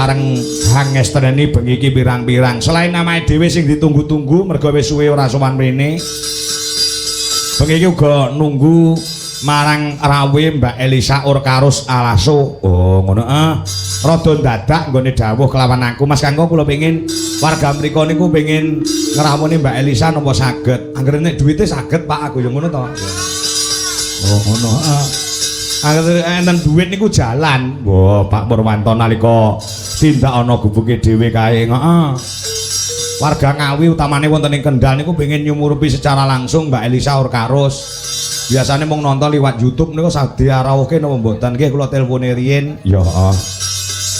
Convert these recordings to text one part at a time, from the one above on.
sareng hangestreni bengi iki pirang-pirang. Selain namae dhewe sing ditunggu-tunggu mergo wis suwe ora sowan mrene. Bengi iki uga nunggu marang rawuh Mbak Elisa Urkarus Alaso. Oh ngono rada dadak nggone dawuh kelawan aku Mas Kanggo kula pengin warga mriku niku pengin ngrawuhi Mbak Elisa napa saged. Anggere nek duwite saged Pak aku ya ngono to. Oh ngono anggere enten duwit niku jalan. Wah Pak Purwanto nalika tindak ana gubuke dhewe kae heeh. Warga Ngawi utamane wonten ing Kendal niku pengin nyumurupi secara langsung Mbak Elisa Urkarus. Biasanya mung nonton liwat YouTube niku saged diarawuhke napa mboten nggih kula telpone riyin. Ya heeh.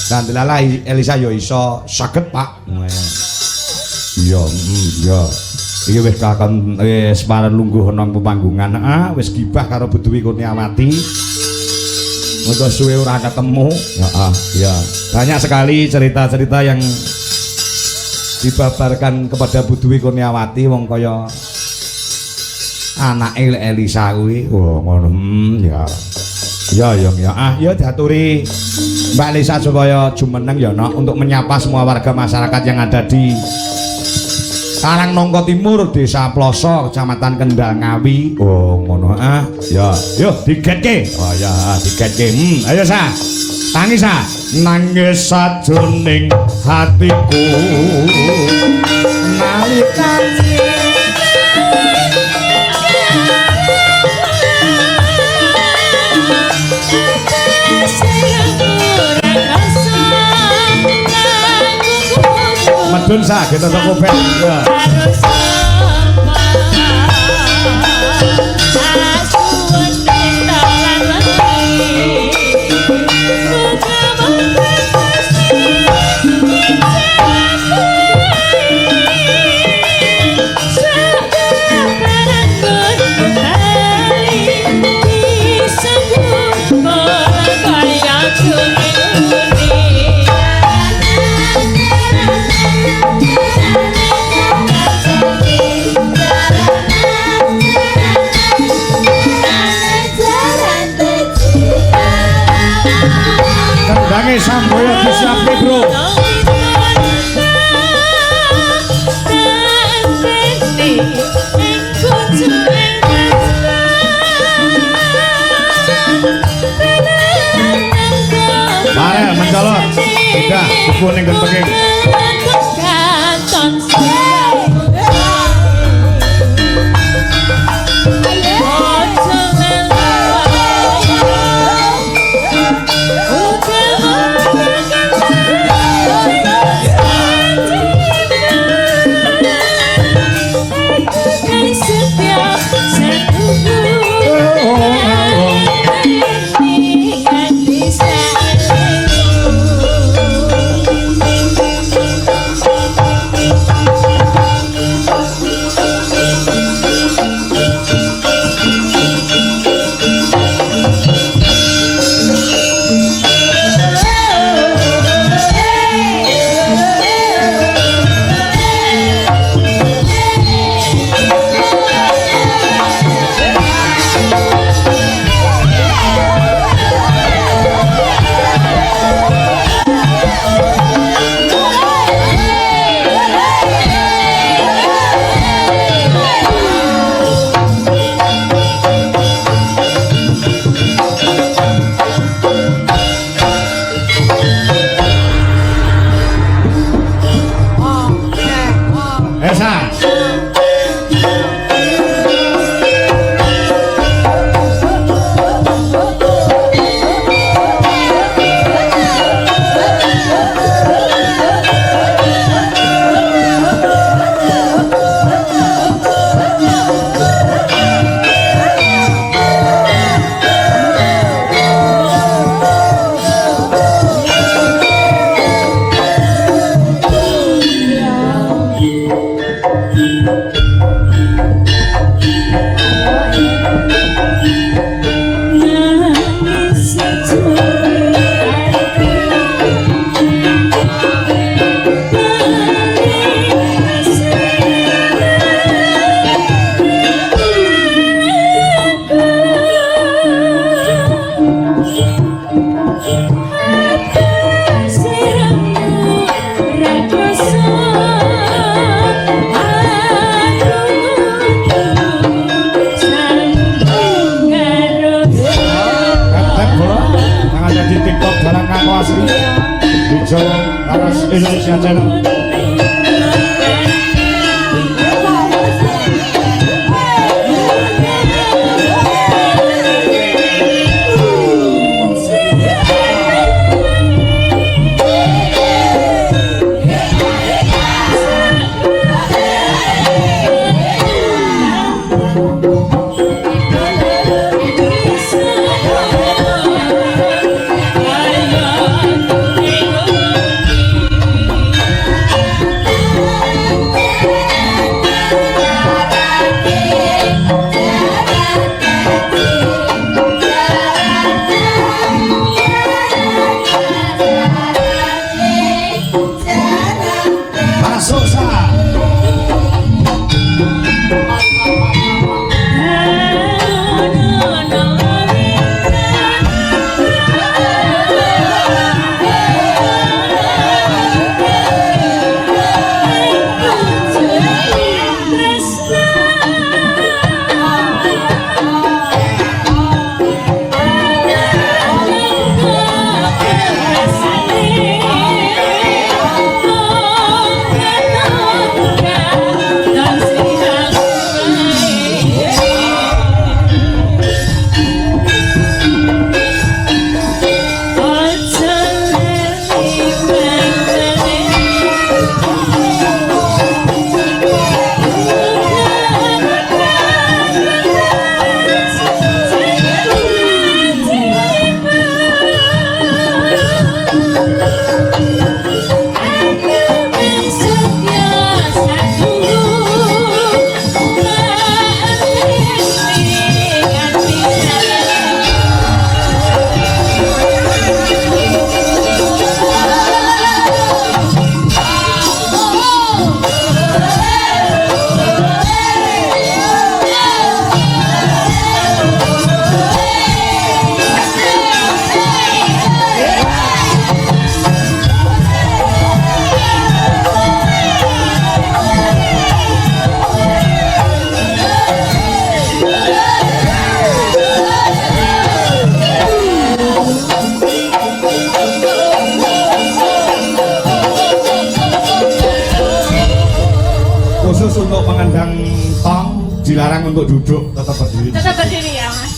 Dan delala Elisa ya iso saged Pak. Iya, iya. Iki wis kakon wis pareng lungguh nang pemanggungan. Wis gibah karo Bu Dwi Kurniawati. Muga suwe ora ketemu. Heeh, iya. Banyak sekali cerita-cerita yang dibabarkan kepada Bu Dwi Kurniawati wong kaya anake Elisa kuwi. Oh ngono. Ya. Ya ya diaturi Mbak Elisa supaya jumeneng ya nok untuk menyapa semua warga masyarakat yang ada di Karang Nongko Timur, Desa Ploso, Kecamatan Kendal Ngawi. Oh ngono ya. Yo digetke. Oh ya digetke. Ayo sa. Tangis sa. Nangis sajroning hatiku nalikane medun sak kita toko pen ya. Kendange Samboyo disiapke bro. Barel mencolot. Udah, buku ning gentenging. Bejo Laras Indonesia Channel. Untuk mengendang tong dilarang untuk duduk, tetap berdiri. Tetap berdiri ya Mas.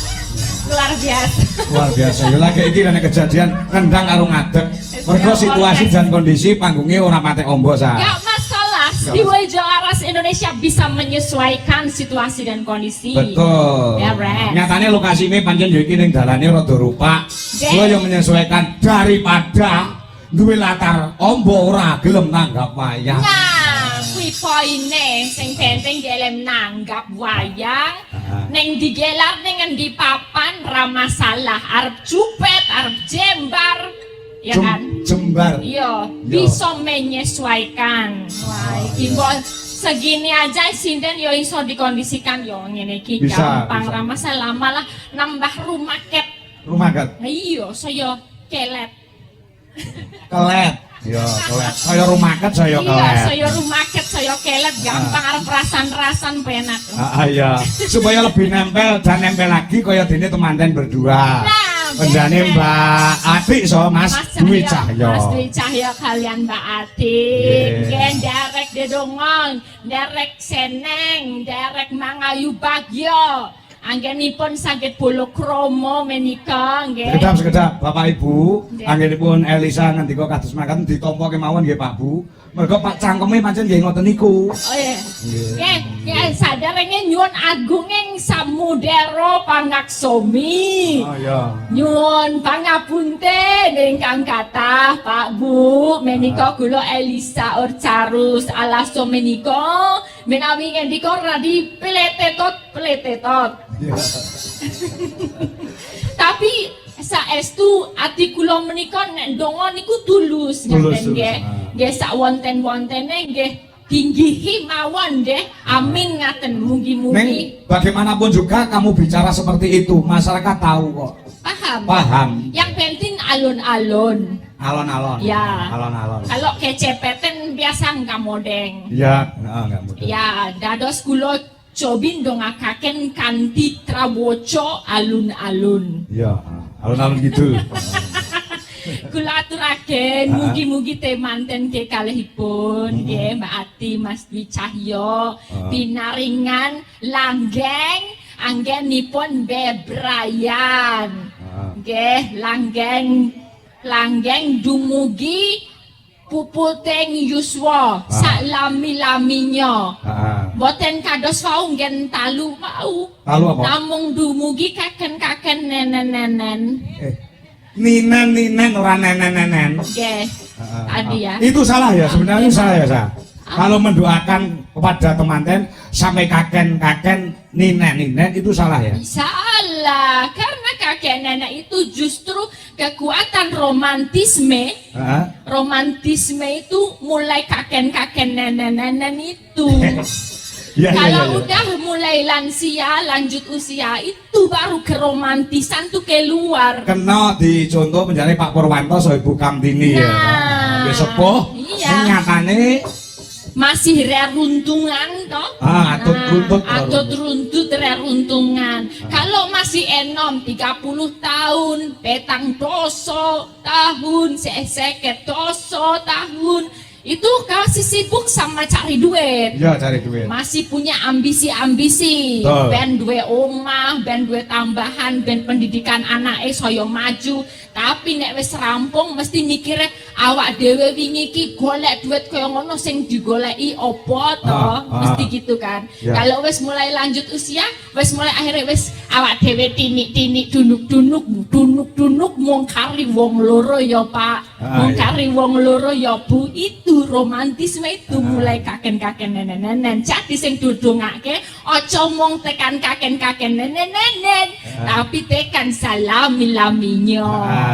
Luar biasa. Luar biasa. Ya lagi iki ana kejadian ngendang karo ngadeg. Mergo situasi dan kondisi panggungnya ora patek ombo sa. Gak masalah. Di Wejo Laras Indonesia bisa menyesuaikan situasi dan kondisi. Betul. Ya, Ren. Nyatane lokasi ini pancen yo iki ning dalane rada rupak. Gua yang menyesuaikan daripada duwe latar ombo ora gelem nanggap wayang. Nah, kuwi poine sing penting gelem nanggap wayang. Neng digelar ning endi papan ra masalah. Arep cupet, arep jembar. Ya kan? Jembar. Iya, bisa menyesuaikan. Wah, iki mbok segini aja sinden yo iso dikondisikan yo ngene iki gampang ra masalah, malah nambah rumaket. Rumaket. Iya, saya kelet. Kelet. Ya, kelet. Saya rumaket, saya kelet. Iya, saya rumaket, saya kelet gampang arep rasan-rasan penak. Iya. Supaya lebih nempel dan nempel lagi kaya dene temanten berdua. Pendane Mbak Ati so Mas Dwi Cahya. Mas Dwi Cahya kalian Mbak Ati. Nggih nderek dedongon, nderek seneng, nderek mangayu bagyo. Anggenipun saged bolo kromo menika nggih. Sekedap Bapak Ibu, anggenipun Elisa ngendika kados makaten ditampa kemawon nggih Pak Bu. Mergo Pak cangkeme pancen nggih ngoten niku. Oh iya. Nggih, saderenge nyuwun agunging samudera pangaksomi. Oh iya. Nyuwun pangapunten ingkang kathah Pak Bu, menika kula Elisa Orcarus Alaso menika menawi ngendika radi pletetot. Tapi saestu ati kula menika nek ndonga niku tulus ngaten nggih. Nggih sak wonten-wontene nggih dinggihi mawon nggih. Amin ngaten mugi-mugi. Bagaimanapun juga kamu bicara seperti itu, masyarakat tahu kok. Paham. Yang penting alun-alun. Alon-alon. Ya. Alon-alon. Kalau kecepeten biasa enggak modeng. Ya, enggak modeng. Ya, dados kula cobi ndongakaken kanthi trawoco alun-alun. Iya, alun-alun gitu. kula aturaken mugi-mugi temanten ke kalihipun nggih Mbak Ati Mas Dwi Cahyo pinaringan langgeng anggenipun bebrayan nggih langgeng dumugi puputing yuswa sak lami-laminya boten kados wau nggen talu wau namung dumugi kaken-kaken nenen-nenen ninen ora nenen nggih tadi ya itu salah ya sebenarnya salah ya Sa kalau mendoakan kepada temanten sampai kaken-kaken ninen itu salah ya salah karena kakek nenek itu justru kekuatan romantisme itu mulai kaken-kaken nenen itu kalau udah mulai lansia lanjut usia itu baru keromantisan tuh keluar kena dicontoh menjadi Pak Purwanto so Ibu Kamtini ya sepuh nyatane masih reruntungan toh atut runtut reruntungan kalau masih enom 30 tahun petang doso tahun seket doso tahun itu kasih sibuk sama cari duit ya cari duit masih punya ambisi-ambisi ben duwe omah ben duwe tambahan ben pendidikan anake saya maju tapi nek wis rampung mesti mikire awak dhewe wingi iki golek duit kaya ngono sing digoleki opo to mesti gitu kan kalau wis mulai lanjut usia wis mulai akhirnya wis awak dhewe tinik-tinik dunuk-dunuk mung kari wong loro ya Pak mung kari wong loro ya Bu itu romantisme itu mulai kaken-kaken nenen-nenen jadi sing dudungake aja mung tekan kaken-kaken nenen-nenen tapi tekan salami-laminya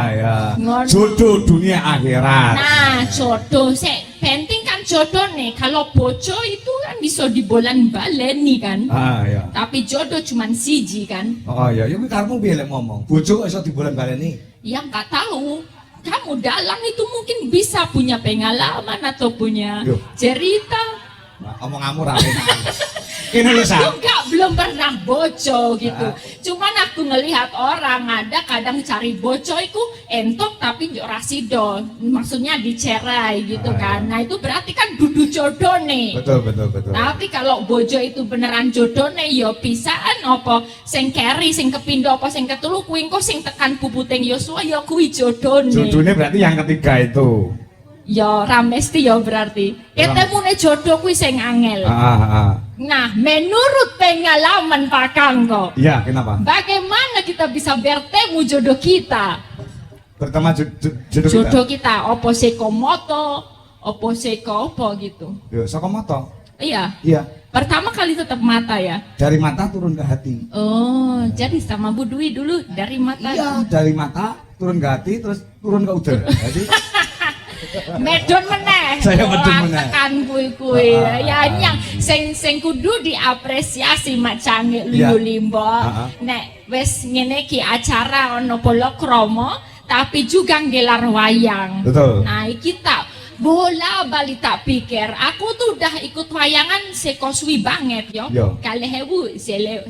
jodoh dunia akhirat nah jodoh penting kan jodoh nih kalau bojo itu kan bisa dibolan baleni kan tapi jodoh cuman siji kan ya kamu biar ngomong bojo iso dibolan baleni ya nggak tahu kamu dalang itu mungkin bisa punya pengalaman atau punya cerita omong kamu rame ini lho Sa belum pernah bojo gitu cuman aku ngelihat orang ada kadang cari bojo itu entok tapi ora sido maksudnya dicerai gitu kan nah itu berarti kan dudu jodoh nih betul tapi kalau bojo itu beneran jodoh nih ya pisaan apa sing keri sing kepindo apa sing ketelu kuwi engko sing tekan puputing Yosua ya kuwi jodoh nih jodohnya berarti yang ketiga itu ya ramesti ya berarti ketemune jodoh kuwi sing angel nah menurut pengalaman Pak Kangko iya kenapa bagaimana kita bisa bertemu jodoh kita pertama jodoh kita opo seko moto opo seko opo gitu seko moto iya pertama kali tetap mata ya dari mata turun ke hati jadi sama Bu Dwi dulu dari mata dari mata turun ke hati terus turun ke udara jadi medon meneh saya medon meneh tekan kuwi ya yang sing kudu diapresiasi macange Lulu Limbo nek wis ngene iki acara ono polokrama tapi juga nggelar wayang betul nah kita bola bali tak pikir aku tuh udah ikut wayangan sekoswi banget yo 2000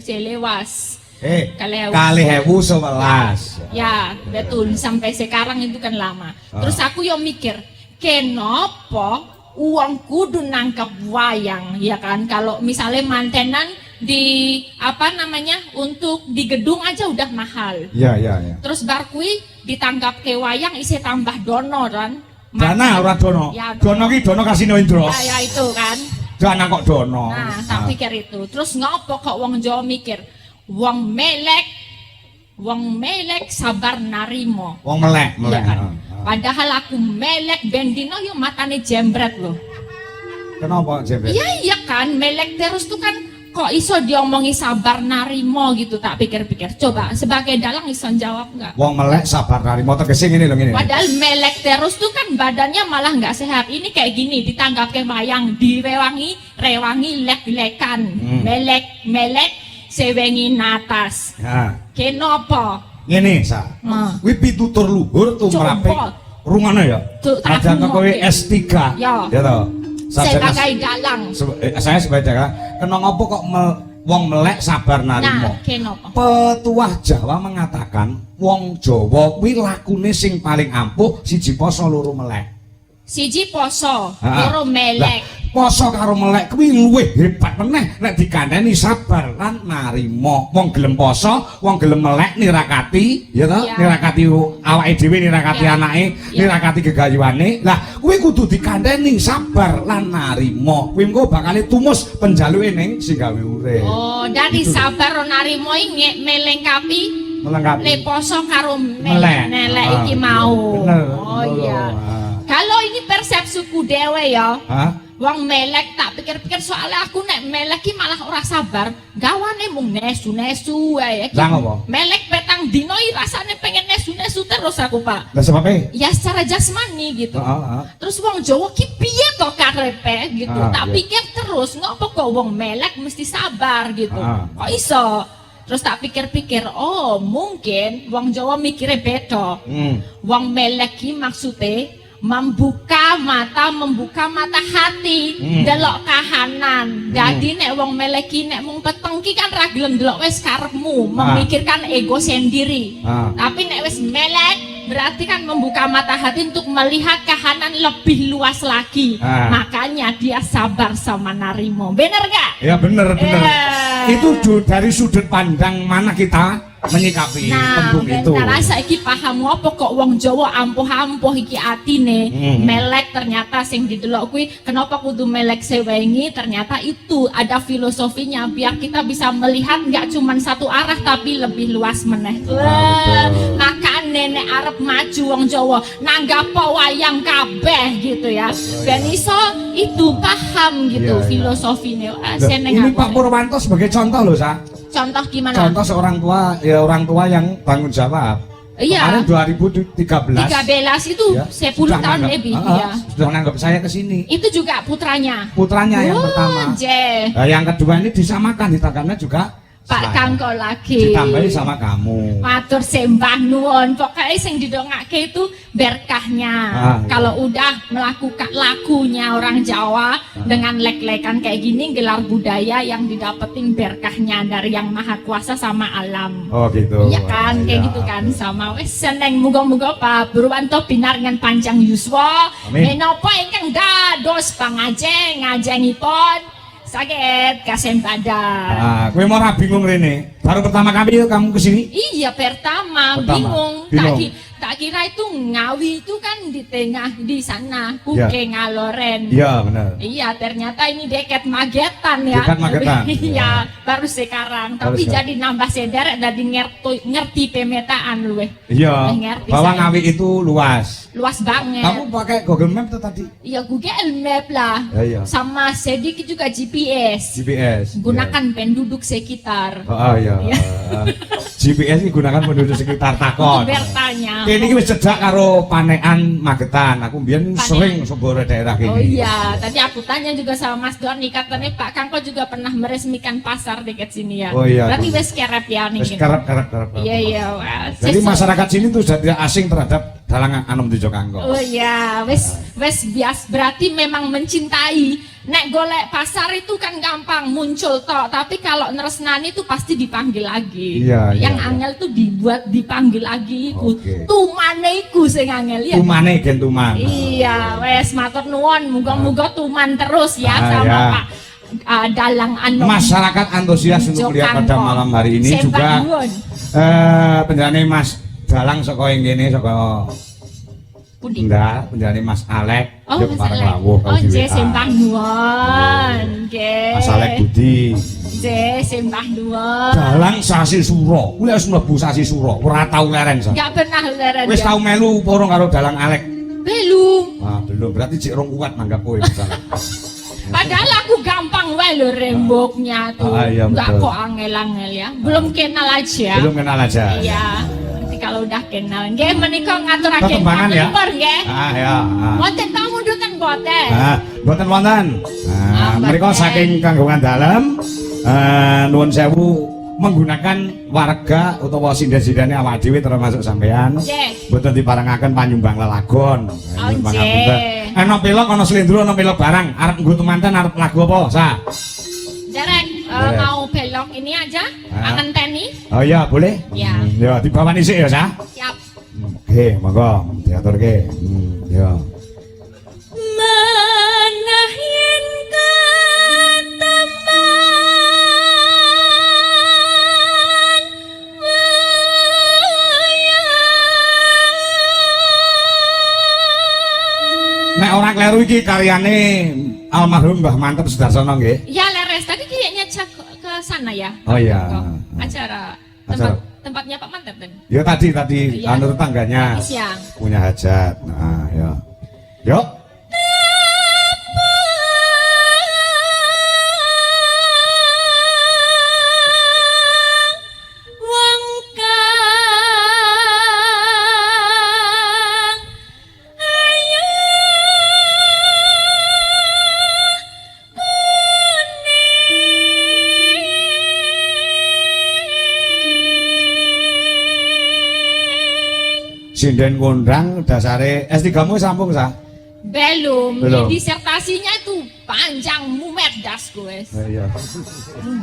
selewas 2011 ya betul sampai sekarang itu kan lama terus aku yo mikir kenapa uang kudu nangkep wayang ya kan kalau misalnya mantenan di apa namanya untuk di gedung aja udah mahal terus bar kui ditangkap ke wayang isi tambah dono kan dana ora dono dono ki dono Kasino Indro ya itu kan dana kok dono nah tak pikir itu terus ngopo kok wong Jawa mikir wong melek sabar narimo wong melek ya kan? Padahal aku melek bendino yo matane jembret loh kenapa jembret iya kan melek terus tuh kan kok iso diomongi sabar narimo gitu tak pikir-pikir coba sebagai dalang iso jawab nggak wong melek sabar narimo tegese ngene lho ngene padahal melek terus tuh kan badannya malah nggak sehat ini kayak gini ditanggap ke wayang rewangi lek-lekan melek sewengi natas kenapa ngene Sa kuwi pitutur luhur tumraping rungane ya ada kowe S3 ya to sebagai dalang saya sebagai dalang kena ngopo kok wong melek sabar narima. Nah, kenapa? Petuah Jawa mengatakan wong Jawa kuwi lakune sing paling ampuh siji poso loro melek. Siji poso, Ha. loro melek. Lah, poso karo melek kuwi luwih hebat meneh nek dikandani sabar lan narima. Wong gelem poso, wong gelem melek nirakati, ya toh? Ya. Nirakati awake dhewe, nirakati Ya. anake, Ya. nirakati gegayuhane. Lah, kuwi kudu dikandani sabar lan narima. Kuwi engko bakal tumus penjaluke ning sing gawe urip. Oh, dari Gitu. sabar narimo iki melengkapi Melengkapi. le poso karo Melek. melek Ah, iki mau. bener. Oh iya. Ah. Kalau ini persepsiku dewe ya. Hah? Wong melek tak pikir-pikir soalnya aku nek melek ki malah ora sabar. Gawane mung nesu-nesu wae. Lah ngopo? Melek petang dino i rasane pengen nesu-nesu terus aku, Pak. Lah sebabnya? Ya secara jasmani gitu. Terus wong Jawa ki piye to karepe gitu. Tak Iya. pikir terus ngopo kok wong melek mesti sabar gitu. Ah. Kok iso? Terus tak pikir-pikir, oh mungkin wong Jawa mikirnya beda. Wong melek ki maksudnya membuka mata hati, delok kahanan. Jadi nek wong melek ki nek mung peteng ki kan ra gelem delok wis karepmu, memikirkan ego sendiri. Tapi nek wis melek berarti kan membuka mata hati untuk melihat kahanan lebih luas lagi. Makanya dia sabar sama narimo. Bener gak? Ya bener. Eh. Itu dari sudut pandang mana kita menyikapi tembung itu. Nah, saiki paham apa kok wong Jawa ampuh-ampuh iki atine. Melek ternyata sing didelok kuwi kenapa kudu melek sewengi, ternyata itu ada filosofinya biar kita bisa melihat nggak cuma satu arah tapi lebih luas meneh. Maka nenek arep maju wong Jawa nanggap wayang kabeh gitu ya. Ben iso itu paham gitu Iya, iya. filosofine. Seneng Ini aku. Pak Purwanto sebagai contoh loh, Sa. Contoh gimana? Contoh seorang tua, ya orang tua yang tanggung jawab. Iya. Kemarin 2013. 13 itu ya, 10 sudah tahun nanggap- lebih Ah, ya. Sudah nanggap saya ke sini. Itu juga putranya. Putranya yang pertama. Je. Nah, yang kedua ini disamakan, ditangkapnya juga Pak saya. Kangko lagi. Ditambahi sama kamu. Matur sembah nuwun. Pokoknya sing didongake itu berkahnya. Iya. Kalau udah melakukan lakunya orang Jawa dengan lek-lekan kayak gini gelar budaya yang didapetin berkahnya dari yang maha kuasa sama alam. Oh gitu. Iya kan, kayak Iya. gitu kan sama wes seneng muga-muga Pak Purwanto pinaringan panjang yuswa. Amin. Menapa ingkang dados pangajeng ngajengipun saged kasempadan. Ah, kowe mau bingung rene. Baru pertama kali kamu ke sini? Iya pertama, Pertama, bingung. bingung. Tak kira itu Ngawi itu kan di tengah di sana, Kuke Ngaloren. Iya, benar. Iya, ternyata ini deket Magetan ya. Dekat Magetan. Iya, baru sekarang. Tapi Baru jadi nambah sederek jadi ngerti pemetaan lu. Iya. Ngerti Bahwa saya. Ngawi itu luas. Luas banget. Kamu pakai Google Map tuh tadi? Iya, Google Map lah. Ya, iya. Sama sedikit juga GPS. GPS. Gunakan penduduk sekitar. Oh iya. Iya. GPS digunakan penduduk sekitar takon. Bertanya. Ini wis cedak karo Panekan Magetan. Aku mbiyen Panekan. sering sebore daerah Oh kini. iya, tadi aku tanya juga sama Mas Doni, katanya Pak Kangko juga pernah meresmikan pasar dekat sini ya. Oh iya. Berarti wes kerep ya nih. Wis kerep. Iya iya. Wah, Jadi sesu- masyarakat sini tuh sudah tidak asing terhadap dalang Anom Tejo Kangko. Oh iya, wes bias berarti memang mencintai. Nek golek pasar itu kan gampang muncul toh, tapi kalau neresnani itu pasti dipanggil lagi. Iya, Yang iya. angel tuh dibuat dipanggil lagi iku. Oke. Tumane iku sing angel ya. Tumane gen tuman. Iya, wes matur nuwun, muga-muga tuman terus ya Ah, sama ya. Pak Dalang Anom. Masyarakat antusias untuk melihat pada Kangko. malam hari ini Sembah juga nuwun. penjane Mas Dalang saka yang gini saka Pundi? enggak, penjane Mas Alek Oh, yo Mas pareng Alek. lawuh Oh, nggih sembah nuwun. Nggih. Mas Alek Budi. Nggih sembah nuwun. Dalang sasi suro. Kuwi wis mlebu sasi suro, ora tau leren sa. Enggak pernah leren. Wis tau melu porong karo Dalang Alek. Belum. Ah, belum. Berarti cek rong kuat nanggap kowe Mas Alek. Padahal aku gampang wae lho remboknya tuh. Ah, iya, Enggak betul. kok angel-angel ya. Belum kenal aja. Belum kenal aja. Iya. Nanti kalau udah kenal. Nggih menika ngaturaken Perkembangan ya. kabar nggih. Ah ya. Ah. Wonten pamundutan boten. Boten wonten. Ah, Mereka boten. saking kanggongan dalam nuwun sewu menggunakan warga utawa sindan-sindane awak dhewe termasuk sampean. Nggih. Boten diparengaken panyumbang lelagon. Oh, Nyumbang nggih. ngapunten. Ana pelok ana slendro ana pelok barang. Arep nggo temanten arep lagu apa? Sa. Derek Derek. mau belok dialog ini aja, Ah. Angen Teni. Oh iya, boleh? Ya. Ya, dibawani sik ya, Sa. Siap. Oke, monggo diaturke. Ya. Manah yen kateman Nek ora kleru iki karyane almarhum Mbah Mantep Sudarsono nggih. ya leres tadi kayaknya cek ke sana ya. Oh iya. Acara Acara. tempatnya Pak Mantep kan. Ya tadi Iya. anu tetangganya Siang. punya hajat. Nah, ya. Yuk. Wong kang ayu Sinden kondang dasare S3-mu sampung, Sa? Belum. Belum. Disertasinya itu panjang mumet das gue. Iya.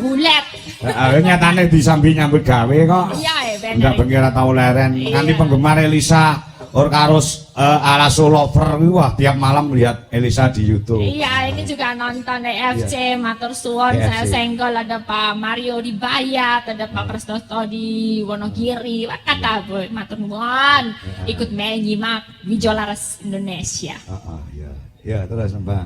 Bulet. Heeh, nyatane disambi nyambut gawe kok. Iya bener. Ndak bengi ora tau leren. Iya. Nganti penggemar Elisa Orkarus ala Solover wah tiap malam lihat Elisa di YouTube. Iya, ini juga nonton EFC, matur suwun, EFC. saya senggol ada Pak Mario di Bayat, ada Pak Prastoto di Wonogiri, kata boy, matur nuwun, ikut menyimak Wijolaras Indonesia. Heeh, iya. Ya, terus Mbak.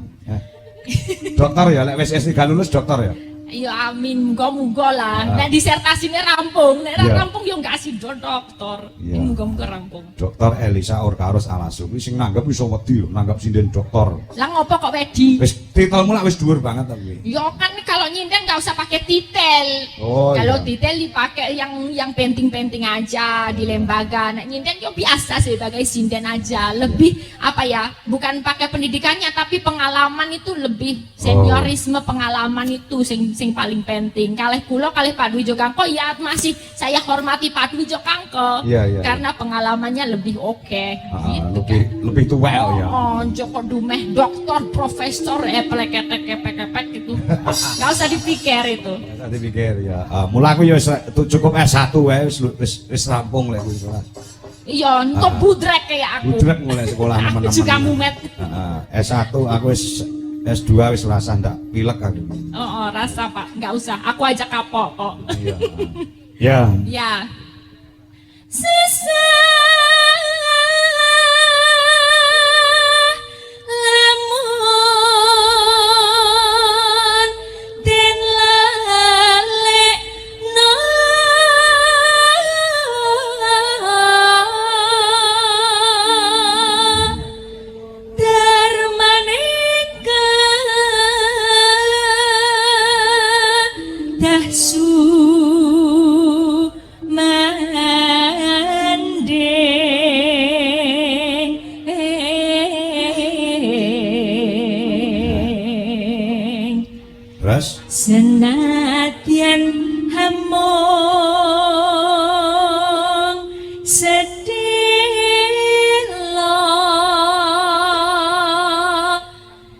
Dokter ya, lek wis S3 lulus dokter ya. Ya amin, muga-muga lah. Ah. Nek disertasine rampung, nek Iya. ra rampung yo enggak sih dokter. Iya. Muga-muga rampung. Dokter Elisa Orkarus Alasu kuwi sing nanggep iso wedi lho, nanggep sinden dokter. Lah ngopo kok wedi? Wis titelmu lak wis dhuwur banget ta kuwi. Yo kan kalau nyinden nggak usah pakai titel. Oh, Kalau iya. titel dipakai yang penting-penting aja di lembaga. Nah, nyinden yo biasa sebagai sinden aja. Lebih apa ya? Bukan pakai pendidikannya tapi pengalaman itu lebih seniorisme pengalaman itu sing paling penting. Kalih kula kalih Pak Dwi Jokangko ya masih saya hormati Pak Dwi Jokangko Iya, iya, karena pengalamannya lebih oke. Gitu lebih tua ya. Oh, Joko Dumeh, doktor, profesor, kepek gitu. Gak usah dipikir itu. Saya dipikir ya. Mula aku ya cukup S1 wae wis rampung lek kuwi kelas. Iya, untuk budrek kayak aku. Budrek mulai sekolah Aku teman-teman. juga mumet. S1 aku wis S2 wis rasa ndak pilek aku. Oh, rasa Pak, nggak usah. Aku aja kapok kok. Iya. Ya. Ya. Susah lamun den lalekno darmane dahsu mandeng Terus senadyan hamong sedelo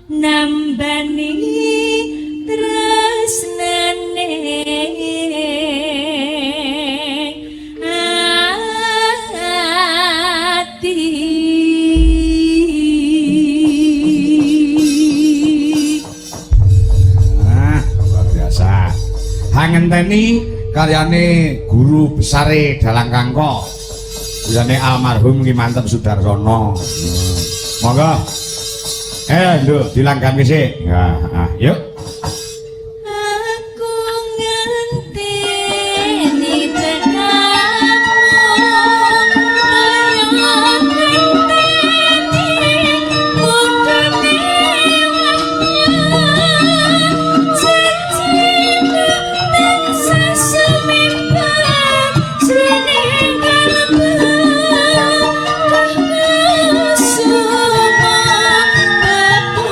nambani tresnane ati. luar biasa. Hangenteni karyane guru besare Dalang Kangko. Guyane almarhum Ki Mantep Sudarsono. Monggo. Lho dilanggan sik. Yuk. Aku ngenteni tekamu kaya ngenteni mudune janjiku tansah sumimpen srene kalbu kusuma babu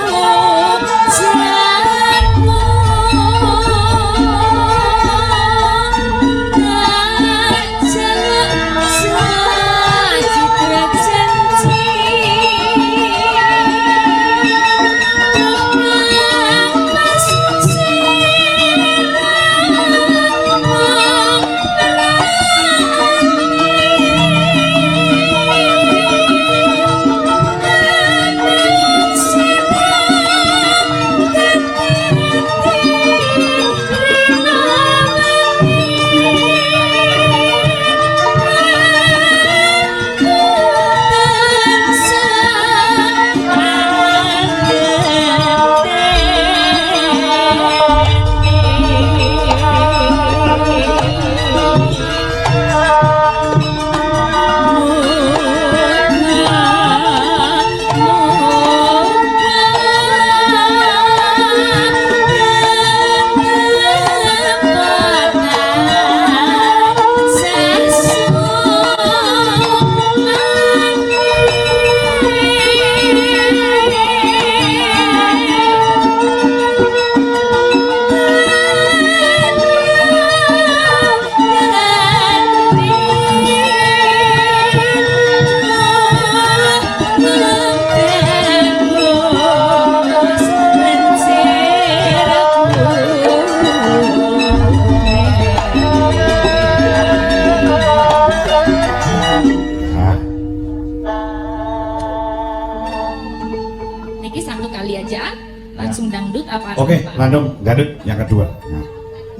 satu kali aja. Langsung dangdut apa? Oke, langsung dangdut yang kedua.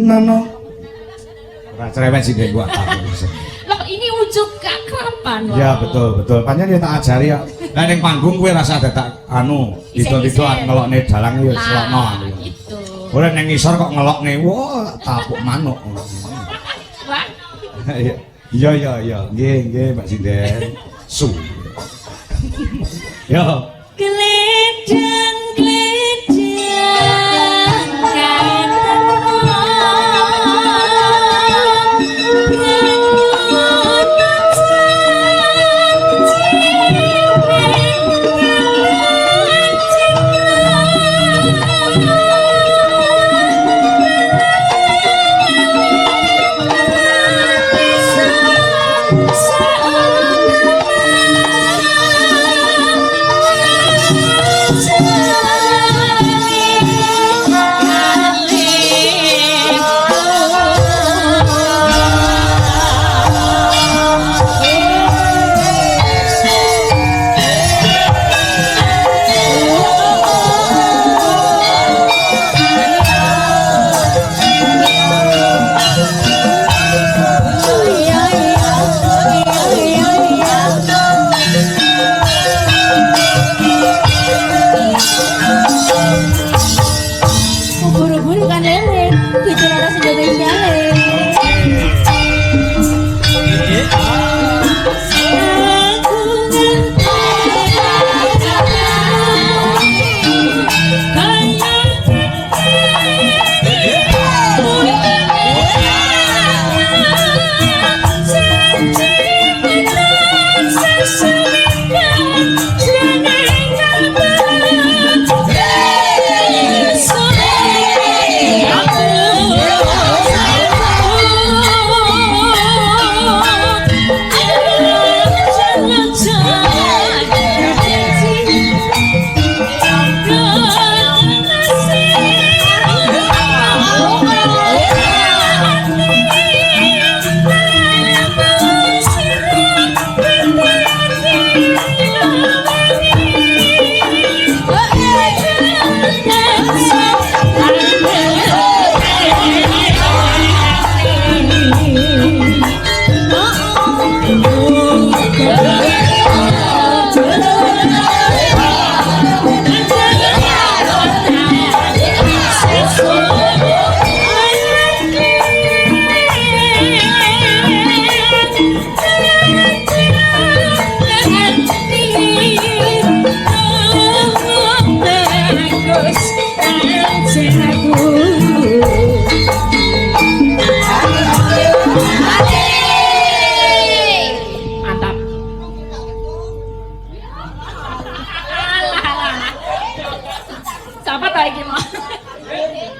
Nono. Ora cerewet sih gua. Loh, ini ujuk keakraban loh. Ya betul. Panjang ya tak ajari ya. Lah ning panggung kowe rasa dadak anu, itu ngelokne dalang ya selokno anu. Itu. Ora ning ngisor kok ngelokne, wah tapuk manuk. Wah. Iya. Nggih, Mbak Sinden. Su. Yo. Gledang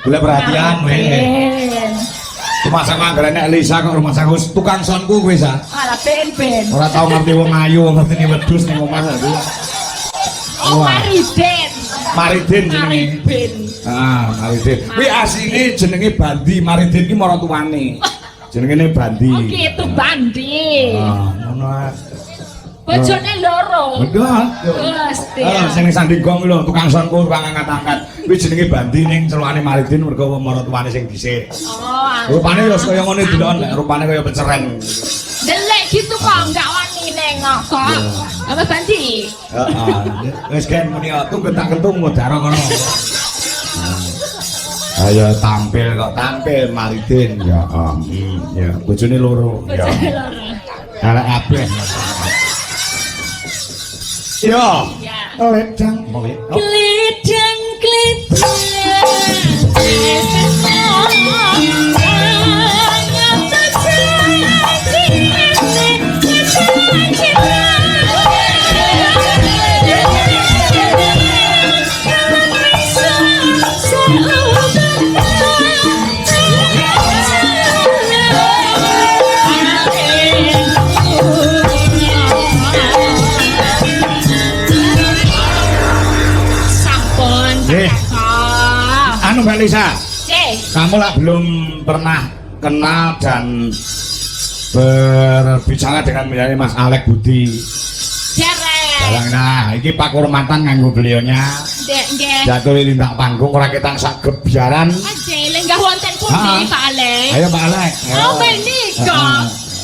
Boleh perhatian weh. Tumasang anggarane Elisa kok rumah sang tukang sonku kowe sa. Malah ben. Ora tau ngerti wong ayu, ngerti ni wedhus ning omah aku. Oh, Mariden. Mariden jenenge. Mariden. Kuwi asline jenenge Bandi, Mariden ki mara tuane. Jenenge Bandi. Oh, gitu Bandi. Ngono ae. Bojone loro. Enggak. Pasti. Sing sandinggong lho, tukang sonku, tukang angkat-angkat. Kuwi jenenge Bandi ning celukane Maridin mergo mara tuane sing dhisik. Oh. Rupane ya kaya ngene delok, rupane kaya peceren. Delek gitu kok enggak wani nengok kok. Apa Bandi? Heeh. Wis kan muni tunggu tak kentung modaro kono. Ayo tampil Maridin ya. Ya, bojone loro. Ya. Arek apeh. Yo. Ledang. Gledang. Mbak Lisa, kamu lah belum pernah kenal dan berbicara dengan Mas Alek Budi. Barang nah, iki pakurmatan nganggo beliaunya. Dek nggih. Jatuh lindak panggung ora ketang sak gebyaran. Aja lenggah wonten pundi Pak Alek? Ayo Pak Alek. Oh menika.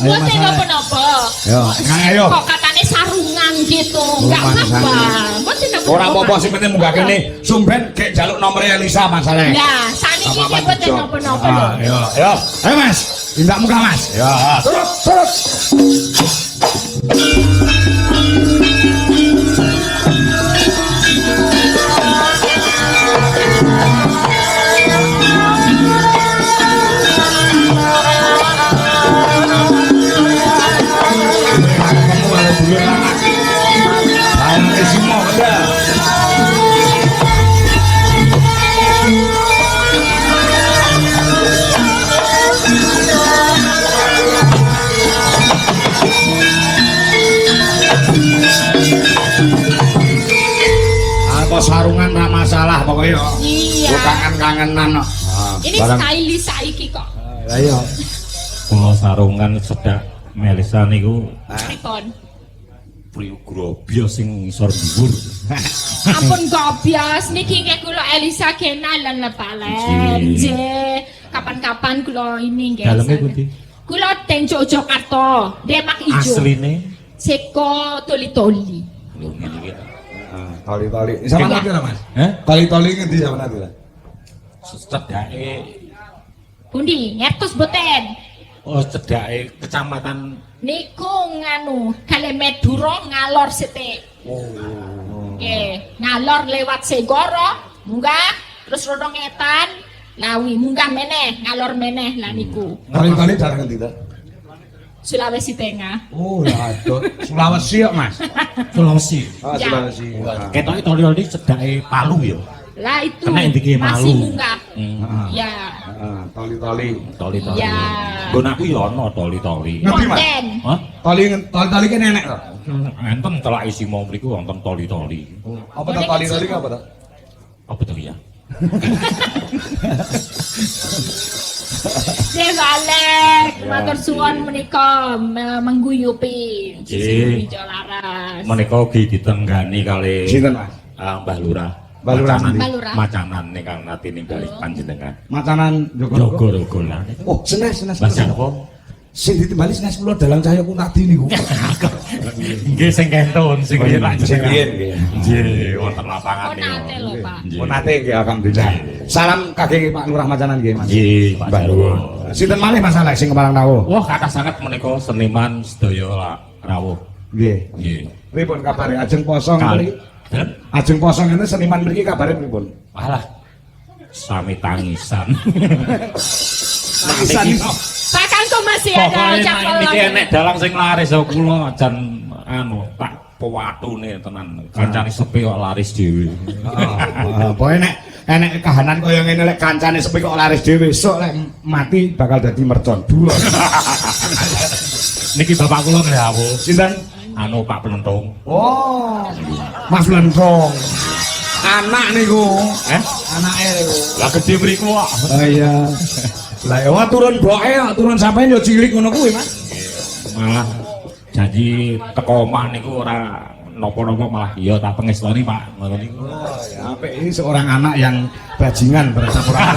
Ayo, Mboten Mas Alek. napa-napa. Yo, Kang ayo. Kok katane sarungan gitu. Enggak Mas apa-apa. Alek. Mboten napa-napa. Ora apa-apa sing penting munggah kene sumben gek jaluk nomor Elisa Mas Alek. Nah, saniki nggih mboten napa-napa lho. Ayo, ayo. Ayo Mas, tindak muka Mas. Ya, turut, turut. Sarungan ra masalah pokoknya. Iya. Kangen-kangenan kok. Ini stylish saiki kok. Ayo. Kula sarungan sedak Melisa niku Pripun? priyo grobyo sing isor dhuwur. Ampun gobias niki nggih kula Elisa kenalan lah Pak Alek. Nggih. Kapan-kapan kula ini nggih. Daleme pundi? Kula teng Yogyakarta, Demak Ijo. Asline Seko toli-toli. lho ngene iki. Toli-toli. Sama nanti lah Mas. Heh? Toli-toli ngendi sama nanti lah. Cedake Pundi? Ngertos boten? oh cedake kecamatan Niku nganu, kale Meduro ngalor sithik. Nggih, ngalor lewat Segoro, munggah terus rodong etan, lawi munggah meneh, ngalor meneh lah niku. Toli-toli darah ngendi ta? Sulawesi Tengah. Oh, lah aduh. Sulawesi kok Mas. Sulawesi. Ah, Ya. Sulawesi. Ketoke toli-toli cedake Palu ya. Lah itu Kena indike masih malu. munggah. Ya. Ah, toli-toli. Toli-toli. Ya. Nggon aku ya ana toli-toli. Ngerti, Mas? Konten. Hah? Toli-toli ki nenek to. Enten telak isi mau mriku wonten toli-toli. Apa to toli-toli ki apa to? Apa to ya? Nggih Alek, matur suwun menika mengguyupi Nggih. Ijo Laras. Menika ugi ditenggani kali Sinten Mas? Mbah Lurah. Mbah Lurah Macanan- endi? Mbah Lurah. Macanan ingkang nate ninggali panjenengan. Macanan Jogoro. Jogo-rogolan. Oh, senes. Mbah Janapa? Sing ditimbali senes kula dalang cahya ku tadi niku. Nggih sing kentun sing riyen tak Sing jenengan. riyen, nggih. Nggih, wonten lapangan Oh nate lho Pak. Nggih. Oh, nate nggih alhamdulillah. Salam kagem Pak Lurah Macanan nggih Mas. Nggih, Pak Mbah Jarwo. Sinten malih Mas Alek sing keparang rawuh? Wah, kathah sanget menika seniman sedaya rawuh. Nggih. Nggih. Pripun kabare ajeng poso Kali. ngriki? Ajeng poso ngene seniman mriki kabare pripun? Alah. Sami tangisan. Tangisan iso. Pak Kangko masih ada Pokoknya ucapan niki lagi. enek dalang sing laris kok kula jan anu tak pewatune tenan. Kancane sepi kok laris dhewe. Pokoke nek enek kahanan kaya ngene lek kancane sepi kok laris dhewe, sok lek mati bakal dadi mercon. Dulur. Niki bapak kula ngrawuh. Sinten? Anu Pak Pelentung. Oh. Mas Lentong. Anak niku. Anake niku. Lah gede mriku kok. Oh iya. Lah ya turun boke kok, turun sampean yo cilik ngono kuwi, Mas. Malah janji teko omah niku ora napa-napa malah iya tak pengestoni Pak ngono niku. Ya apik ini seorang anak yang bajingan berasa kurang.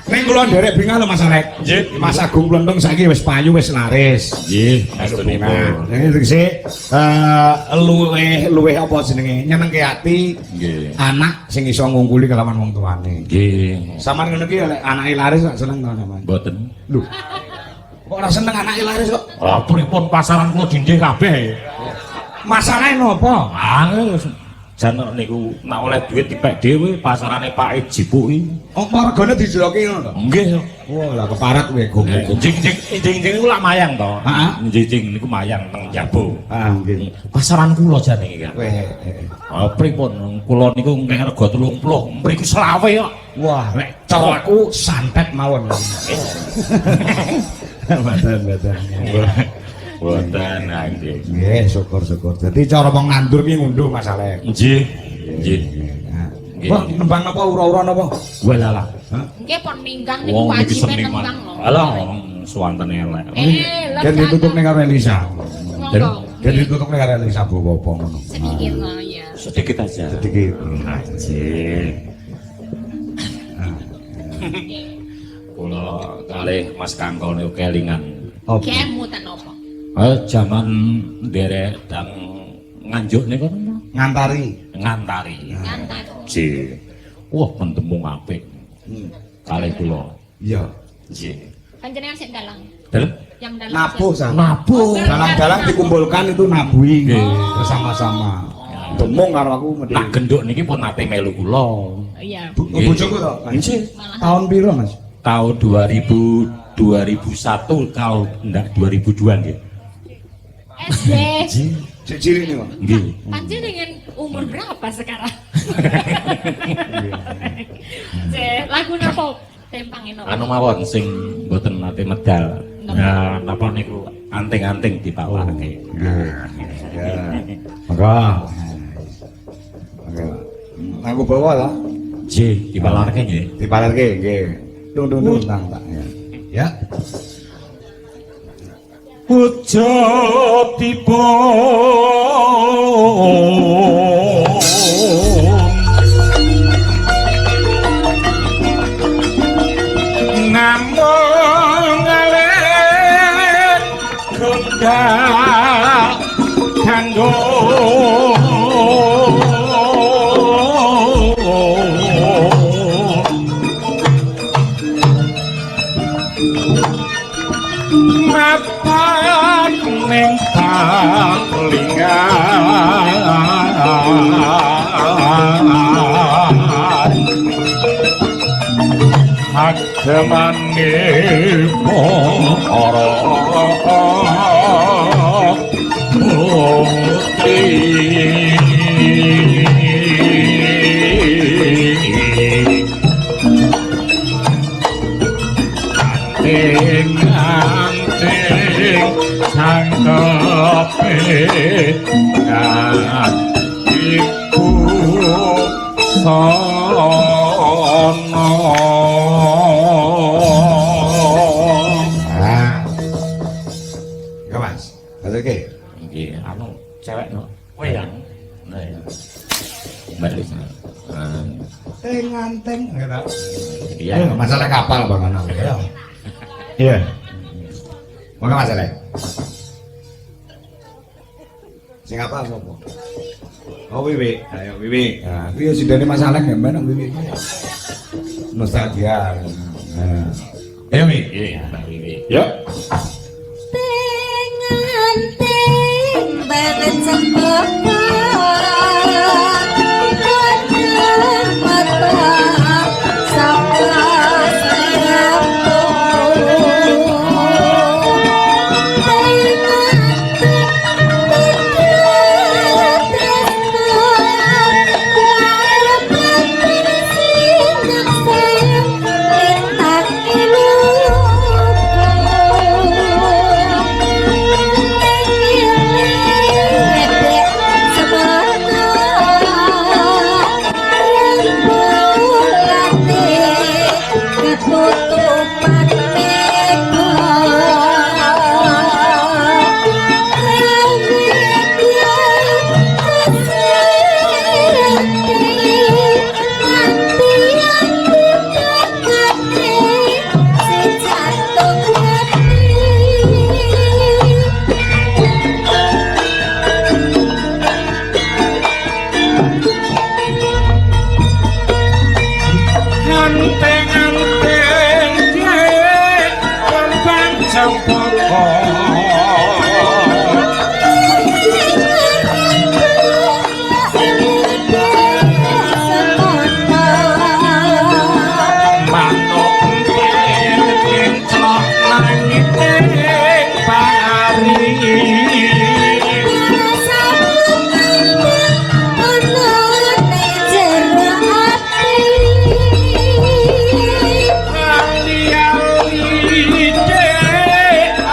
Ning kula nderek bingung lho Mas Alek. Nggih. Mas Agung Plentong saiki wis payu wis laris. Nggih, astunipun. Jadi tegese luweh apa jenenge nyenengke ati Nggih. anak sing iso ngungkuli kelawan wong tuane. Nggih. Sampeyan ngono ki lek anake laris kok seneng to sampean. Mboten. Lho. Kok ora seneng anake laris kok? Lah pripun pasaran kula dinding kabeh. Masalahe nopo? Ah, jan niku nek oleh duit dipek dhewe pasarane Pak Jipuki. Oh, margane dijeloki ngono to? Nggih. Wah, lah keparat kowe goblok. Jing niku lak mayang to. Heeh. Jing niku mayang teng Jabo. Ah, nggih. Pasaran kula jane iki kan. Weh. Ah pripun kula niku ngek rega 30, mriku 20 kok. Wah, nek caraku santet mawon. Badan-badan. Mboten nggih. Nggih, syukur-syukur. Dadi cara wong nandur ki ngunduh masalah. Nggih. Nggih. Wah, nembang apa ura-ura napa? Walalah. Nggih pon minggang niku Wong iki wajibe seniman. nembang lho. Alah, wong suwanten elek. Lah Kan ditutup ning karo Elisa. Monggo. Jadi tutupnya karo Elisa Bowo apa ngono. Sedikit lah ya. Sedikit aja. Sedikit. Anjir. Kula kalih Mas Kangkol niku kelingan. Apa? Kemutan apa? Jaman nderek dang nganjuk niku Ngantari. ngantari. Ngantar. Ji. Wah, pentembung apik. Kalih kula. Iya. Ji. Panjenengan sik dalang. Dalem Yang dalang. Nabuh sama. nabuh. Dalang-dalang dikumpulkan itu nabui Nggih. bersama-sama. Demung karo aku mesti. Nak genduk niki pun nate melu kula. Iya. Bojoku to. Nggih. Malah Tahun piro, Mas? Tahun 2001 kalau ndak 2002 nggih. SD. Sik cilik niku. Nggih. Panjenengan umur berapa sekarang? Lagu napa? Tempangin apa? Anu mawon sing mboten nate medal. Nah, napa niku anting-anting dipawake. Ya. Maka. Maka. Aku bawa lah. Ji, dipawake nggih. Dipalarke nggih. Dung tang tak ya. Ya. Wujudipun namung ngalih kendang kanggo mapan ning panglingan hagemane para putri anting-anting sangkepe ibu sono. Ya, Mas. Oke. Nggih, anu cewek no. Wayang. Nah, ya. Mbak Lisa. Nganteng gitu. Iya. Masalah kapal Bang Anang. Iya. Maka masalah. Sing apa sopo? Oh Wiwi, ayo Wiwi. Nah, kuwi yo sidane masalah nggih men Wiwi. Nostalgia. Nah. Ayo Wiwi. Iya, Mbak Wiwi. Yuk. Tenganting bareng cempaka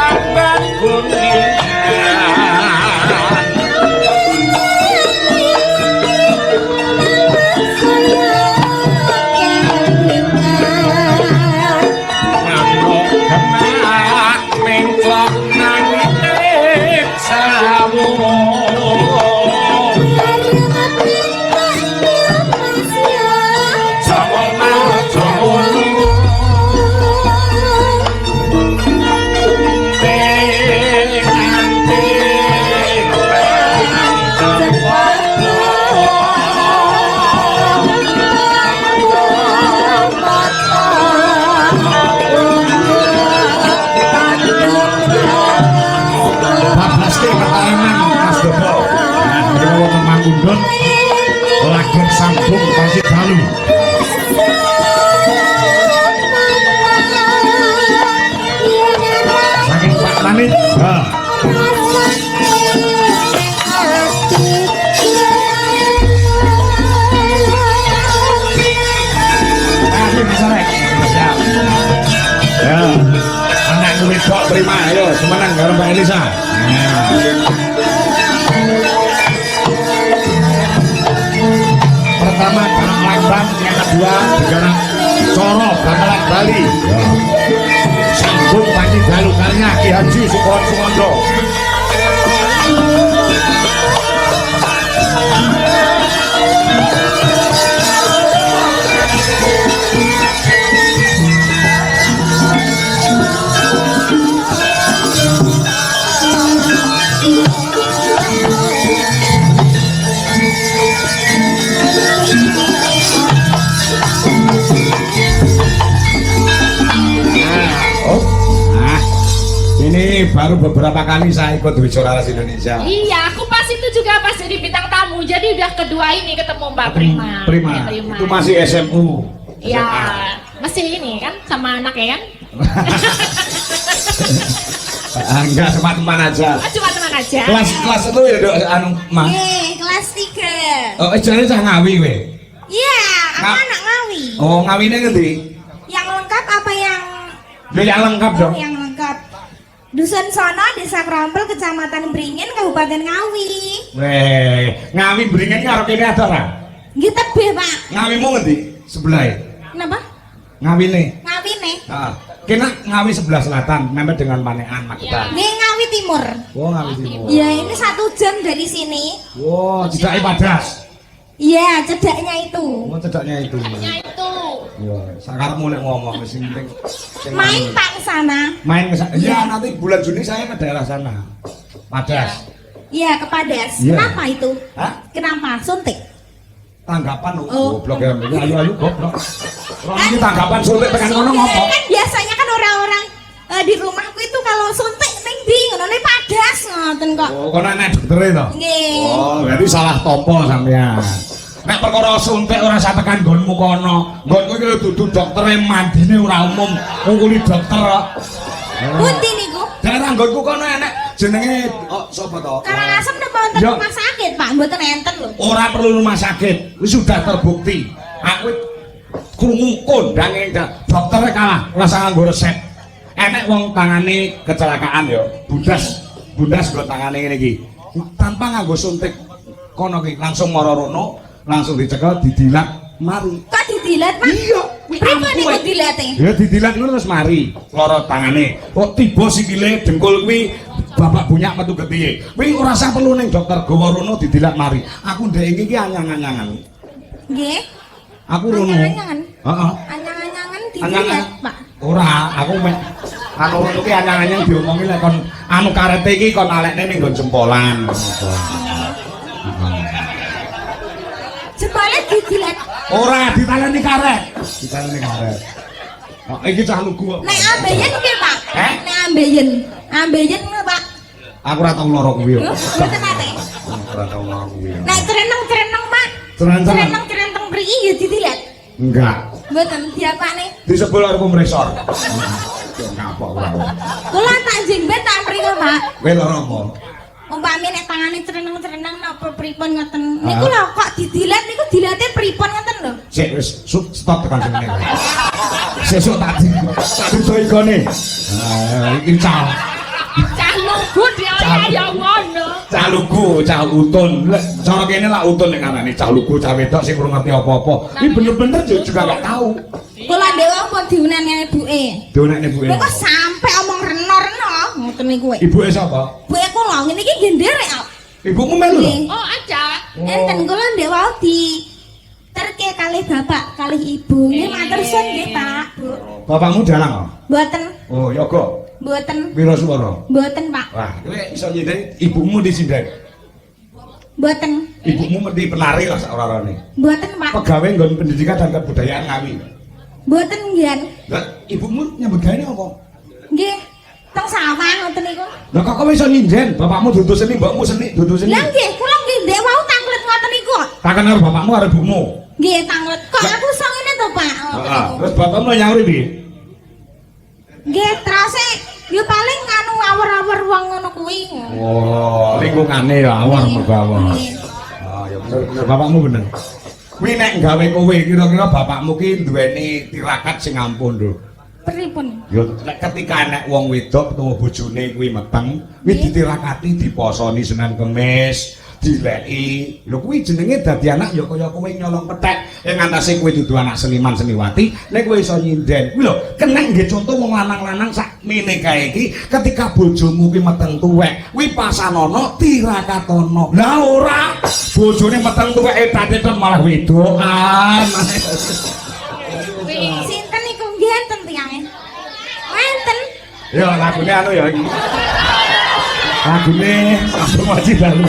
Apa Gelut lagen sambung pasti dalu. Saking Pak Lanit. Ha. Ayo masalek. Siap. Ya. Anak wedok terima ayo semenang karo Mbak Elisa. Pertama Garang Lambang, yang kedua Garang Coro Gamelan Bali. Sambung Panji Dalu kalinya Ki Haji Sukon Sumondo. Ini baru beberapa kali saya ikut Dewi Coraras Indonesia. Iya, aku pas itu juga pas jadi bintang tamu. Jadi udah kedua ini ketemu Mbak Prima. Prima. Ya, Prima. Itu masih SMU. Iya, masih ini kan sama anaknya kan? Enggak, cuma teman aja. Oh, cuma teman aja. Kelas itu ya Dok, anu mah. Kelas 3. Oh, jane cah Ngawi we. Iya, aku Nga- anak Ngawi. Oh, Ngawine ngendi? Yang lengkap apa yang Ya yang lengkap dong. yang lengkap? Dusun Sono, Desa Krompel, Kecamatan Beringin, Kabupaten Ngawi. Weh, Ngawi Beringin karo kene ada ora? Nggih tebih, Pak. Ngawimu ngendi? Sebelah. Kenapa? Ngawine. Ngawi nih. Heeh. Kena Ngawi sebelah selatan, mepet dengan Panean Magetan. Nggih Ngawi Timur. Oh, Ngawi Timur. Ya ini 1 jam dari sini. Oh, tidak Padas. Iya, cedaknya itu. Oh, cedaknya itu. Ya itu. Iya, sakarepmu nek ngomong wis penting. Main Pak ke sana. Main ke sana. Iya. Ya, nanti bulan Juni saya ke daerah sana. Padas. Iya, ke Padas. Iya. Kenapa itu? Hah? Kenapa? Suntik. Tanggapan Oh. goblok ya. Ayo goblok. Orang ini tanggapan sulit tekan ngono ngopo? Kan biasanya kan orang-orang di rumahku itu kalau suntik ning ndi ngono ning Padas ngoten kok. Oh, kono enek doktere to? Nggih. Oh, berarti salah tompo sampean. Nek perkara suntik ora usah tekan nggonmu kono. Nggonku iki dudu doktere mandine ora umum, ngungkuli dokter kok. Pundi niku? Daerah nggonku kono enek jenenge sapa to? Karangasem napa wonten Ya. rumah sakit, Pak? Mboten enten lho. Ora perlu rumah sakit, wis sudah terbukti. Aku krungu kondange dokter kalah, rasa nganggo resep. Enek wong tangane kecelakaan ya, bundas nggo tangane ngene iki. Tanpa nganggo suntik kono ki langsung mara rono, langsung dicekel didilat mari. Kok didilat, Pak? Iya, Pripun niku dilate? Ya didilat ngono terus mari, lara tangane. Kok tiba sikile dengkul kuwi bapak bunyak metu getihe. Kuwi ora usah perlu ning dokter gawa rono didilat mari. Aku ndek iki anyang-anyangan. Nggih. Aku rono. Anyang-anyangan? Heeh. Anyang-anyangan Anyang-anyangan. didilat, Pak. Ora, aku mek anu rono ki anyang-anyang diomongi lek kon anu karete iki kon alekne ning nggon jempolan. Jebule didilat. Ora ditaleni karet. Ditaleni karet. Oh, iki cah lugu kok. Nek ambeien piye, Pak? Heh? Nek ambeien. Ambeien lho, Pak. Aku ora tau lara kuwi yo. Mboten ate. Ora tau lara kuwi. Nek cereneng-cereneng, Pak. Cereneng. Cereneng-cereneng mriki ya didilat. Enggak. Mboten diapane? Disebul karo kompresor. Ngapa ora? Kula tak jengben tak mriko, Pak. Kowe lara apa? Umpami nek tangane cereneng-cereneng napa pripun ngoten. Niku lho kok didilat niku dilate pripun ngoten lho. Sik wis stop tekan sini. Sesuk tak dudu igone. Iki cah. Cah lugu dia ya ngono. Cah lugu, cah utun. Lek cara kene lak utun nek ngarani cah lugu, cah wedok sing ora ngerti apa-apa. Iki bener-bener juga gak tahu. Kula dewa pun diunen ibuke. Donekne Bu. Lha kok sampe omong reno-reno ngoten niku. Ibuke sapa? Buke kula ngene iki nggih nderek kok. Ibumu melu lho. Oh, aja. Enten kula dewa di terke kalih bapak kalih ibu. Nggih matur suwun nggih, Pak. Bu. Bapakmu dalang kok? Mboten, Oh, yoga. mboten, Piro swara? mboten, Pak. Wah, kowe iso nyindir ibumu disindek. Mboten, Ibumu mesti penari lah sak ora-orane. mboten, Pak. Pegawai nggon pendidikan dan kebudayaan Ngawi. Mboten nggih. Lah, ibumu nyambut gawe apa? Nggih. Teng sawah ngoten niku. Lah kok kowe iso nyinden? Bapakmu dudu seni, mbokmu seni, dudu seni. Lah nggih, kula nggih ndek wau tanglet ngoten niku. Pakan karo bapakmu karo ibumu. Nggih, tanglet. Kok aku iso ngene to, Pak? Oh, Heeh. Terus bapakmu nyauri piye? nggih, terase yo paling anu awur-awur wong ngono kuwi. Oh, lingkungane ya awar mergo awar. Nggih. Ah, ya bener bapakmu bener. Kuwi nek gawe kowe kira-kira bapakmu ki duweni tirakat sing ampun lho. Pripun? Ya nek ketika nek wong wedok ketemu bojone kuwi meteng, kuwi ditirakati diposoni Senin Kemis, dileki. Lho kuwi jenenge dadi anak ya kaya kowe nyolong pethek. Ing antase kowe dudu anak seniman seniwati, nek kowe iso nyinden. Kuwi lho, kenek nggih contoh wong lanang-lanang sak mene kae iki ketika bojomu kuwi meteng tuwek, kuwi pasanono tirakatono. Lah ora bojone meteng tuweke tatetan malah wedokan. Sinten niku nggih enten tiange? Enten. Ya lagune anu ya iki. Lagune Sambung Waji Dalu.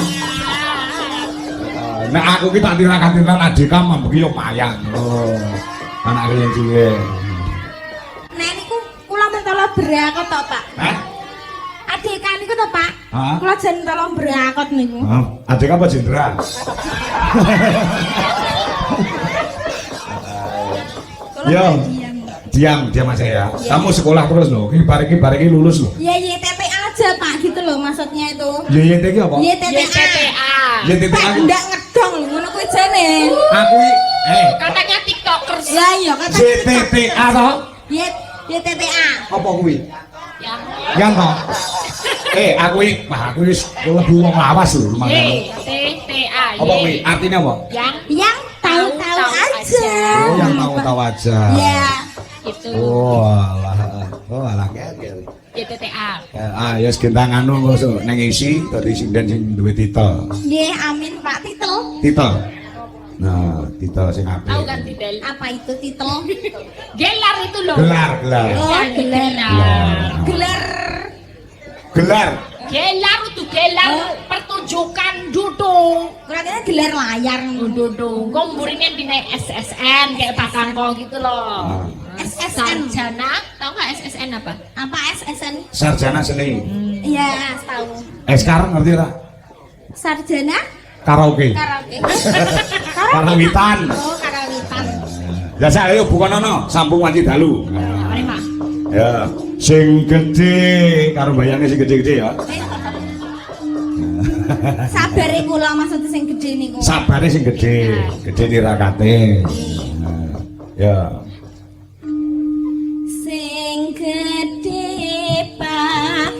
Nek aku ki tak tirak-tirak adika mambu ki yo payang. Oh. Anak yang cilik. Nek niku kula mentolo berakot to, Pak. Hah? Adik kan niku to, Pak. Hah? Kula jen tolong berakot niku. Hah? Adik apa jenderal? Kula Yo. diam. Diam aja ya. Kamu sekolah terus loh. Ki bariki lulus loh. Ya YTT aja, Pak, gitu loh maksudnya itu. YYT ki apa? YTTA. YTTA. Pak, ndak ngedong lho ngono kuwi jane. Aku Katanya tiktokers. Ya iya kata YTTA toh? YTTA. Apa kuwi? Ya. Yang toh? Aku wah aku wis lebu wong lawas lho lumayan. YTTA. Apa kuwi? Artinya apa? Yang Tahu-tahu aja. Oh, yang tahu-tahu aja. Ya. itu. Oh, alah. Oh, alah ngel. YTTA. Ya segentang anu kok nang isi dari sinden sing duwe titel. Nggih, amin Pak titel. Titel. Nah, titel sing apik. Tahu kan Tidel? Apa itu titel? Gelar itu loh. Gelar. Oh, gelar. Gelar. Gelar. Gelar itu gelar pertunjukan dudung. Katanya gelar layar. Dudung. Kok muridnya di SSN kayak Pak Kangko gitu loh. SSN. Sarjana, tahu nggak SSN apa? Apa SSN? Sarjana seni. Iya, tahu. Sekarang ngerti ora? Sarjana Karaoke. karaoke. Karawitan. Oh, karawitan. Ya saya ayo bukonono Sambung Waji Dalu. Mari Pak. Ya, sing gede karo bayane sing gede-gede ya. Sabare kula maksud sing gedhe niku. Sabare sing gede, gede tirakate. Ya. Sing gedhe Pak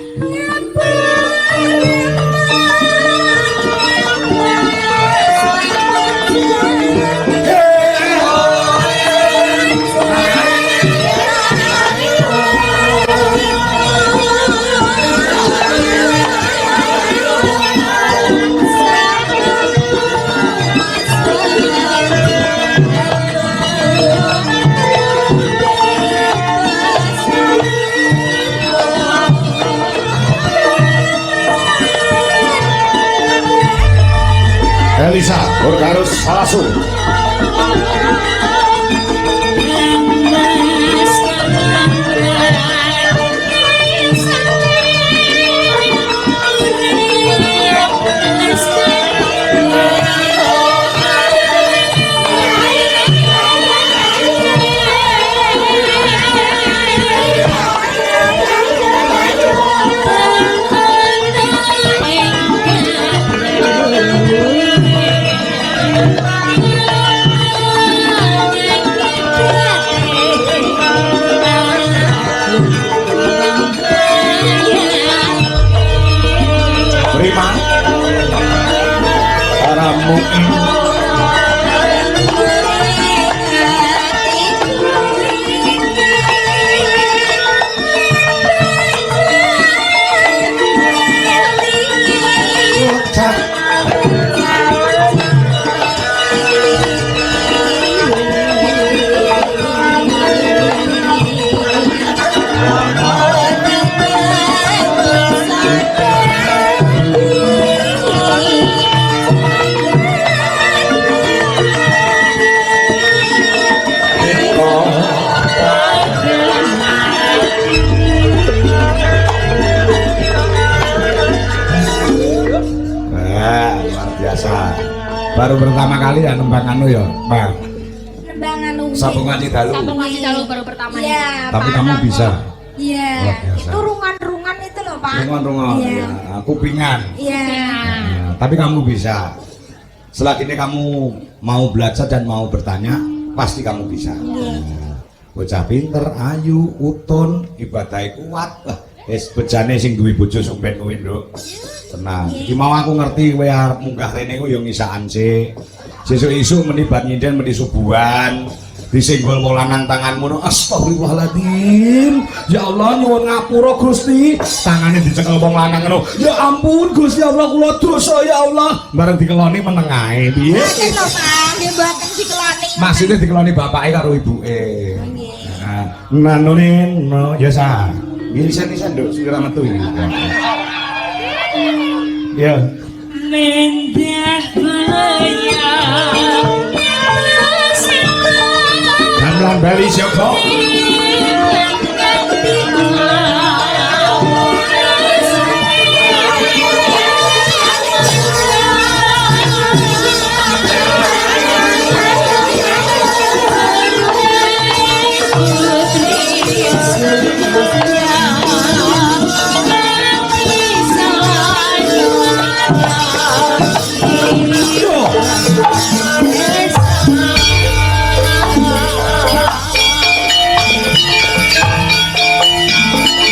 Elisa Burgarus Salasu. Baru pertama kali ya nembang anu ya, Pak. Nembang anu. Sabung ngaji dalu. Sabung ngaji dalu baru pertama ini. Iya, Tapi Pak kamu Anoko. bisa. Iya. Luar biasa. Itu rungan-rungan itu loh, Pak. Rungon-rungon. Iya. Ya, kupingan. Iya. Nah, tapi kamu bisa. Selagi ini kamu mau belajar dan mau bertanya, pasti kamu bisa. Nah, bocah pinter, ayu, utun, ibadahnya kuat. Wis bejane sing duwe bojo sampeyan kuwi, Nduk. Tenang. Iki mau aku ngerti kowe arep munggah rene ku ya ngisaan sik. Sesuk-esuk meni bar nyinden meni subuhan. Disenggol wong lanang tanganmu no. Astagfirullahaladzim. Ya Allah nyuwun ngapura Gusti. Tangane dicekel wong lanang ngono. Ya ampun Gusti Allah kula dosa ya Allah. Bareng dikeloni meneng ae piye? Mboten lho, Pak. Nggih mboten dikeloni. Maksudnya dikeloni bapake karo ibuke. Nggih. Nah, nanune no ya sa. Isen-isen Nduk sing ora metu iki. Ya. Mendah maya Gamelan Bali Joko.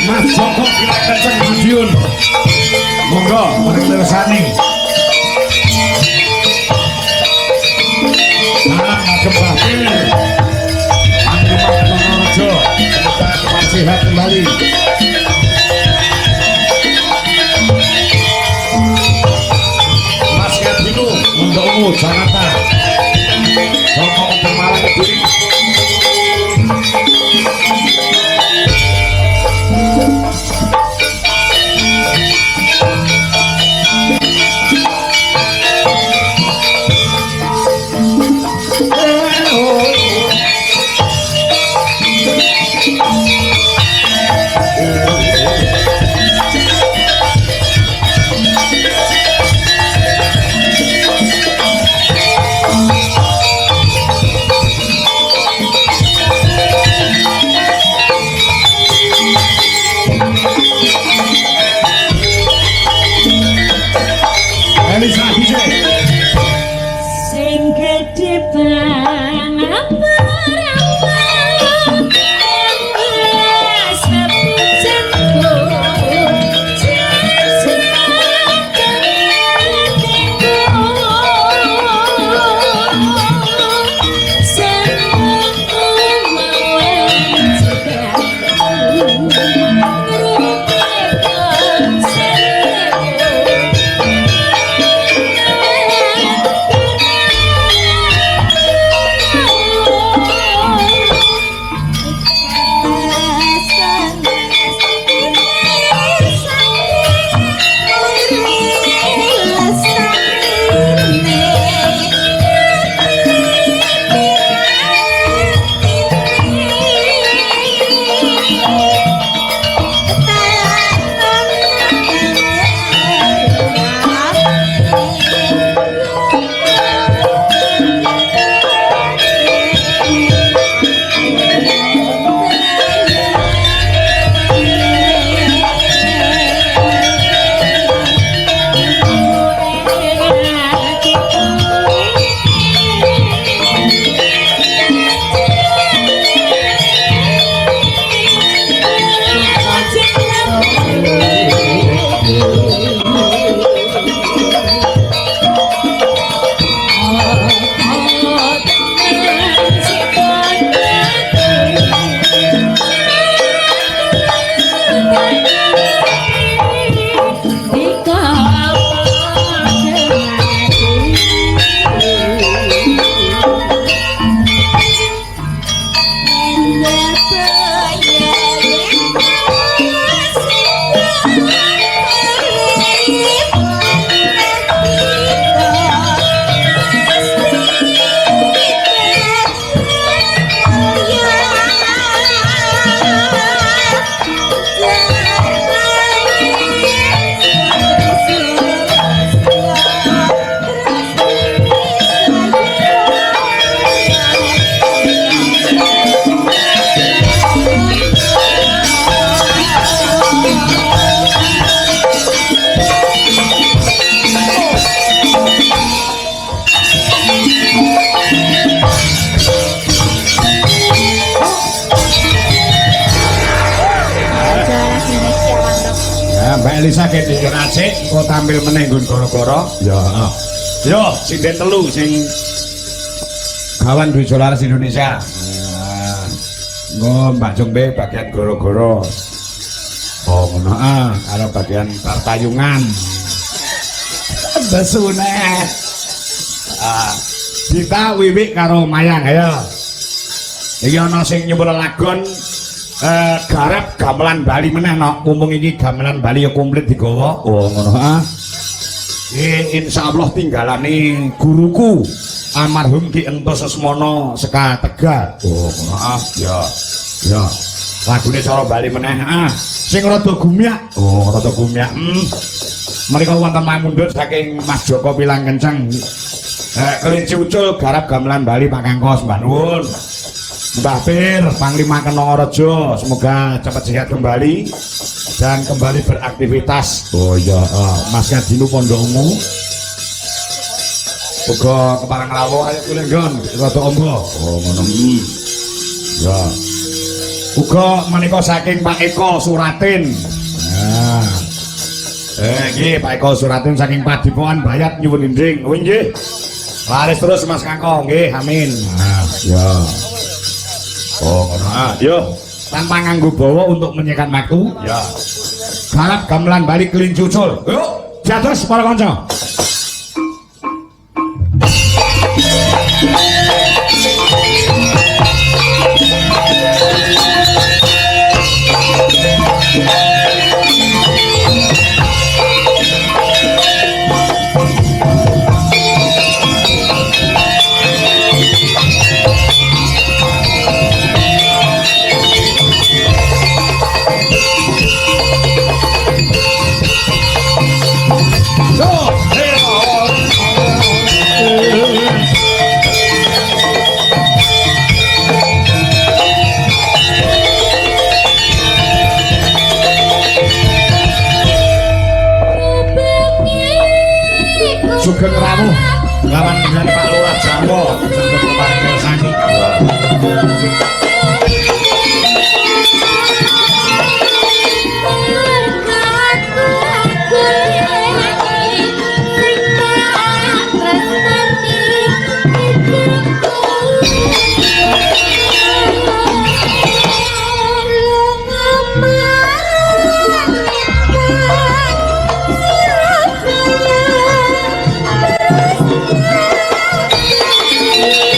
Mas Joko kira kenceng Madiun. Monggo mari leresani. Salam ngagem bakil. Pangriman Purworejo. Semoga cepat sehat kembali. Mas Kadino untuk ungu Jakarta. Joko untuk Malang Kediri. Elisa DJ. sing gedhe banget Elisa kene racik kok tampil meneh nggon gara-gara. Ya. Yo, sinden telu sing kawan duwe Solaris Indonesia. Nggo Mbak Jombe bagian gara-gara. Oh, ngono karo bagian Partayungan. Besune. Kita wiwik karo Mayang ayo. Iki ana sing nyuwun lagon garap gamelan Bali meneh no. Mumpung iki gamelan Bali ya komplit digawa. Oh ngono insyaallah tinggalane guruku almarhum Ki Ento Sesmono seka Tegal. Oh ngono ya. Ya. Lagune cara Bali meneh sing rada gumyak. Oh rada gumyak. Menika wonten mangundhut saking Mas Joko Pilang Kenceng. Kelinci ucul garap gamelan Bali Pak Kangkos Mbak Nuwun. Mbah Pir Panglima Kenongorejo semoga cepat sehat kembali dan kembali beraktivitas. Oh iya, Mas Kadinu Pondokmu. Uga keparang lawo ayo kulenggon rada ombo. Oh ngono. Ya. Uga menika saking Pak Eko Suratin. Nah. Nggih Pak Eko Suratin saking Padipokan Bayat nyuwun inding. Oh nggih. Laris terus Mas Kakong nggih, amin. Nah, ya. Oh, yo tanpa nganggo bawa untuk menyekat waktu. Ya. Garap gamelan Bali kelinci ucul. Yuk, jados para kanca. Sugeng rawuh lawan dengan Pak Lurah Jawa sampun keparing mirsani. Yeah.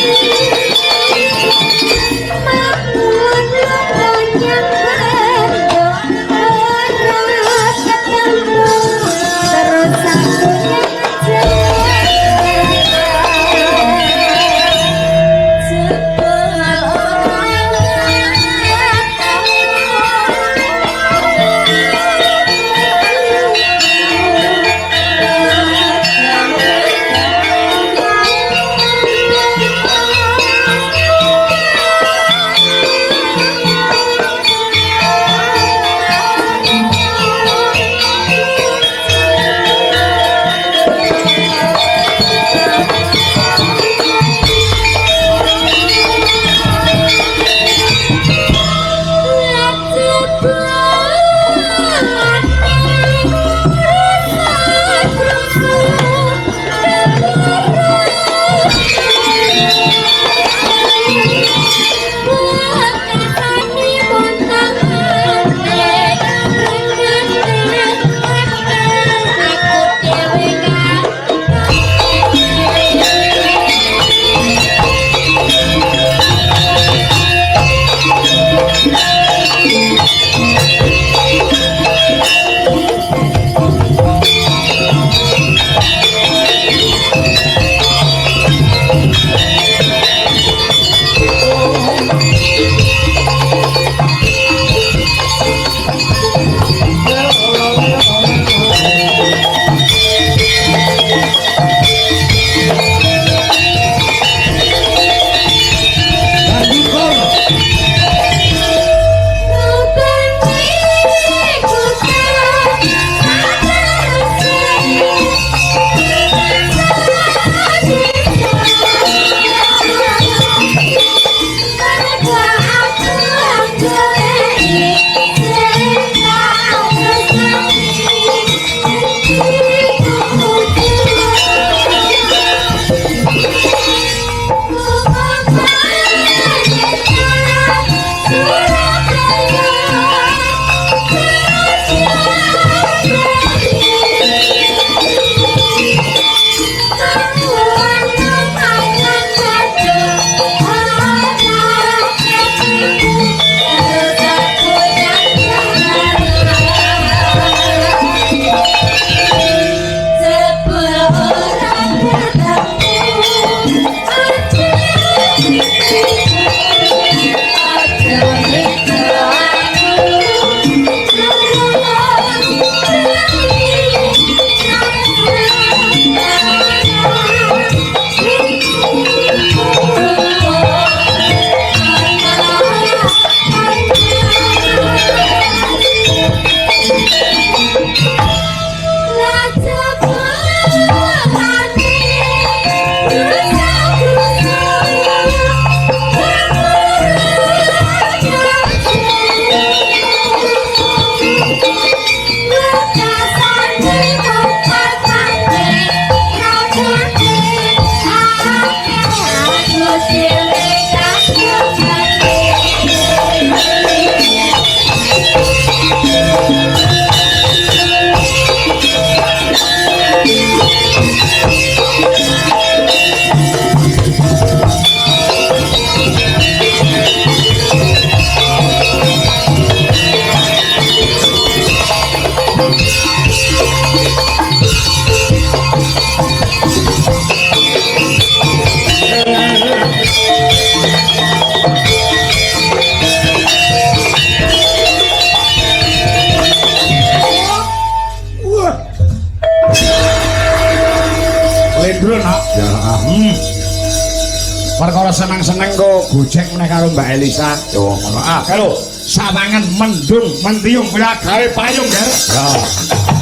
perkara seneng-seneng kok gojek meneh karo Mbak Elisa. Yo ngono. Ah, kalau sawangan mendung mentiung gawe payung, Ger. Ya.